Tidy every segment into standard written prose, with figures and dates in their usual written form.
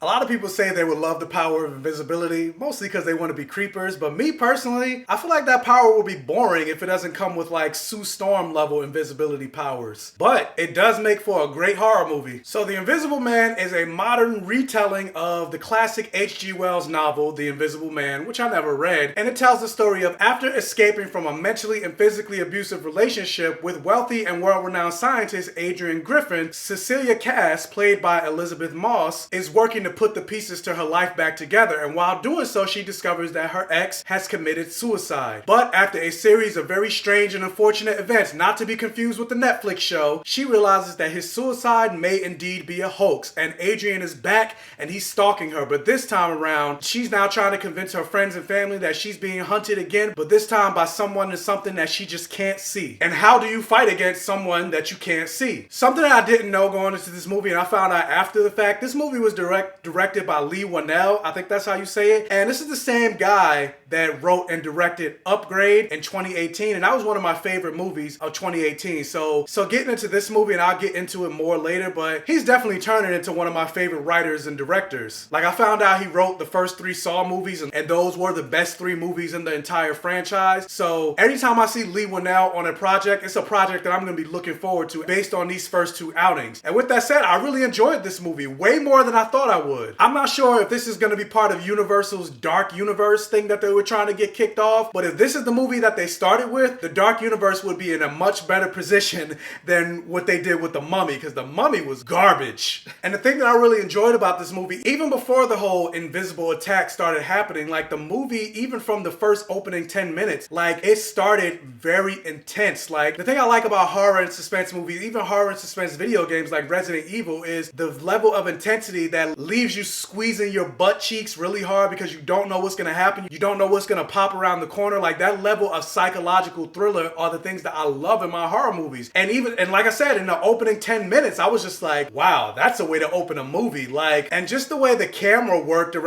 A lot of people say they would love the power of invisibility, mostly because they want to be creepers, but me personally, I feel like that power will be boring if it doesn't come with like Sue Storm level invisibility powers. But it does make for a great horror movie. So The Invisible Man is a modern retelling of the classic H.G. Wells novel, The Invisible Man, which I never read, and it tells the story of after escaping from a mentally and physically abusive relationship with wealthy and world-renowned scientist Adrian Griffin, Cecilia Cass, played by Elizabeth Moss, is working to put the pieces to her life back together, and while doing so, she discovers that her ex has committed suicide. But after a series of very strange and unfortunate events, not to be confused with the Netflix show, she realizes that his suicide may indeed be a hoax, and Adrian is back and he's stalking her. But this time around, she's now trying to convince her friends and family that she's being hunted again, but this time by someone and something that she just can't see. And how do you fight against someone that you can't see? Something that I didn't know going into this movie, and I found out after the fact, this movie was directed by Lee Whannell, I think that's how you say it, and this is the same guy that wrote and directed Upgrade in 2018, and that was one of my favorite movies of 2018. So getting into this movie, and I'll get into it more later, but he's definitely turning into one of my favorite writers and directors. Like, I found out he wrote the first 3 Saw movies, and those were the best 3 movies in the entire franchise. So anytime I see Lee Whannell on a project, it's a project that I'm going to be looking forward to based on these first 2 outings. And with that said, I really enjoyed this movie way more than I thought I would. I'm not sure if this is going to be part of Universal's Dark Universe thing that they were trying to get kicked off, but if this is the movie that they started with, the Dark Universe would be in a much better position than what they did with The Mummy, because The Mummy was garbage. And the thing that I really enjoyed about this movie, even before the whole invisible attack started happening, like the movie, even from the first opening 10 minutes, like it started very intense. Like the thing I like about horror and suspense movies, even horror and suspense video games like Resident Evil, is the level of intensity that leaves you squeezing your butt cheeks really hard because you don't know what's going to happen. You don't know what's going to pop around the corner. Like that level of psychological thriller are the things that I love in my horror movies. And like I said, in the opening 10 minutes, I was just like, wow, that's a way to open a movie. Like, and just the way the camera worked in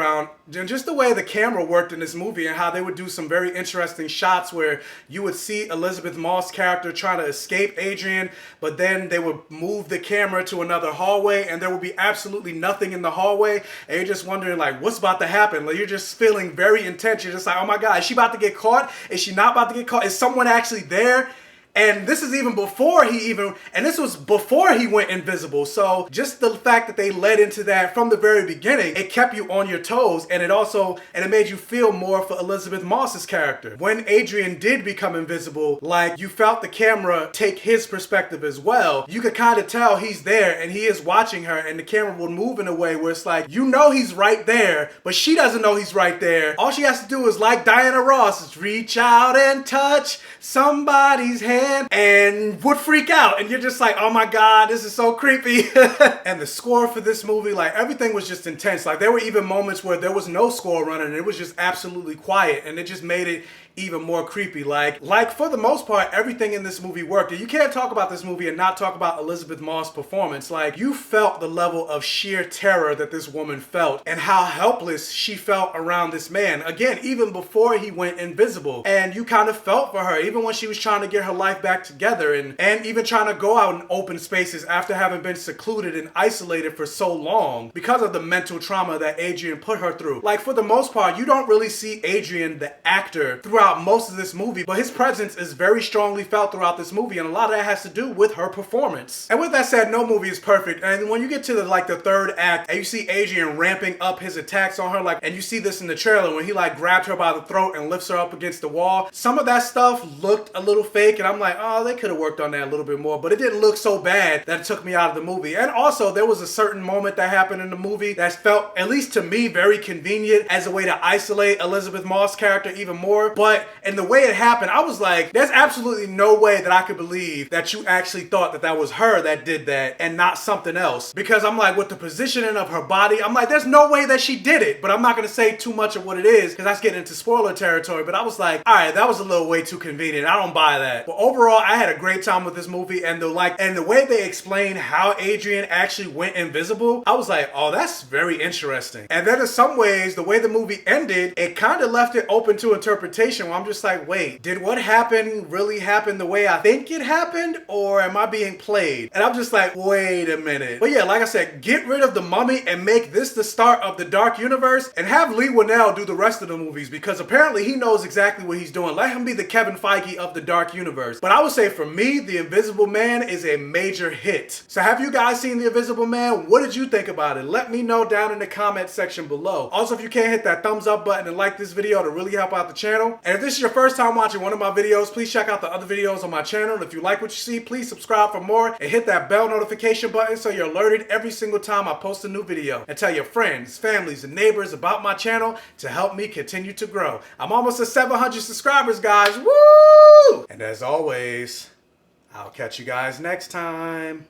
this movie, and how they would do some very interesting shots where you would see Elizabeth Moss' character trying to escape Adrian, but then they would move the camera to another hallway and there would be absolutely nothing in the hallway, and you're just wondering like what's about to happen. Like, you're just feeling very intense. You're just like, oh my god, is she about to get caught? Is she not about to get caught? Is someone actually there? And this is even before this was before he went invisible. So just the fact that they led into that from the very beginning, it kept you on your toes, and it made you feel more for Elizabeth Moss's character. When Adrian did become invisible, like you felt the camera take his perspective as well. You could kind of tell he's there and he is watching her, and the camera will move in a way where it's like, you know he's right there, but she doesn't know he's right there. All she has to do is, like Diana Ross, is reach out and touch somebody's hand and would freak out, and you're just like, oh my god, this is so creepy. And the score for this movie, like everything was just intense. Like there were even moments where there was no score running and it was just absolutely quiet, and it just made it even more creepy. Like for the most part, everything in this movie worked. And you can't talk about this movie and not talk about Elizabeth Moss' performance. Like, you felt the level of sheer terror that this woman felt and how helpless she felt around this man. Again, even before he went invisible. And you kind of felt for her, even when she was trying to get her life back together and even trying to go out in open spaces after having been secluded and isolated for so long because of the mental trauma that Adrian put her through. Like, for the most part, you don't really see Adrian, the actor, throughout most of this movie, but his presence is very strongly felt throughout this movie, and a lot of that has to do with her performance. And with that said, no movie is perfect, and when you get to the 3rd act and you see Adrian ramping up his attacks on her, like, and you see this in the trailer when he like grabbed her by the throat and lifts her up against the wall, some of that stuff looked a little fake, and I'm like, oh, they could have worked on that a little bit more, but it didn't look so bad that it took me out of the movie. And also, there was a certain moment that happened in the movie that felt, at least to me, very convenient as a way to isolate Elizabeth Moss' character even more. But and the way it happened, I was like, there's absolutely no way that I could believe that you actually thought that was her that did that and not something else. Because I'm like, with the positioning of her body, I'm like, there's no way that she did it. But I'm not going to say too much of what it is because that's getting into spoiler territory. But I was like, all right, that was a little way too convenient. I don't buy that. But overall, I had a great time with this movie, and the way they explained how Adrian actually went invisible, I was like, oh, that's very interesting. And then in some ways, the way the movie ended, it kind of left it open to interpretation situation where I'm just like, wait, did what happened really happen the way I think it happened, or am I being played? And I'm just like, wait a minute. But yeah, like I said, get rid of the Mummy and make this the start of the Dark Universe, and have Lee Winnell do the rest of the movies, because apparently he knows exactly what he's doing. Let him be the Kevin Feige of the Dark Universe. But I would say for me, The Invisible Man is a major hit. So have you guys seen The Invisible Man? What did you think about it? Let me know down in the comment section below. Also, if you can't hit that thumbs up button and like this video to really help out the channel. And if this is your first time watching one of my videos, please check out the other videos on my channel. And if you like what you see, please subscribe for more and hit that bell notification button so you're alerted every single time I post a new video. And tell your friends, families, and neighbors about my channel to help me continue to grow. I'm almost at 700 subscribers, guys. Woo! And as always, I'll catch you guys next time.